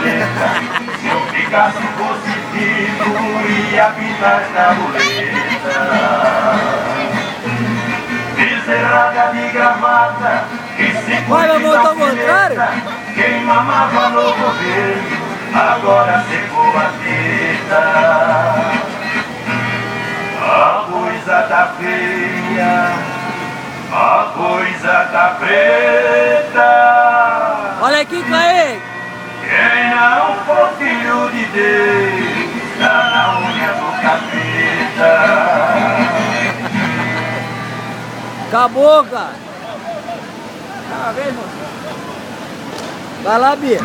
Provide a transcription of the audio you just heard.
borboleta. Se eu Picasso fosse vivo, ia pintar na boleta. Miserável de gravata, que se cuide da alfineta. Quem mamava no governo, agora secou a teta. A coisa tá feia, a coisa tá preta. Olha aqui, Kaique. Quem não for filho de Deus, tá na unha do capeta. Acabou, cara. Ah, vem, irmão. Vai lá, Bia.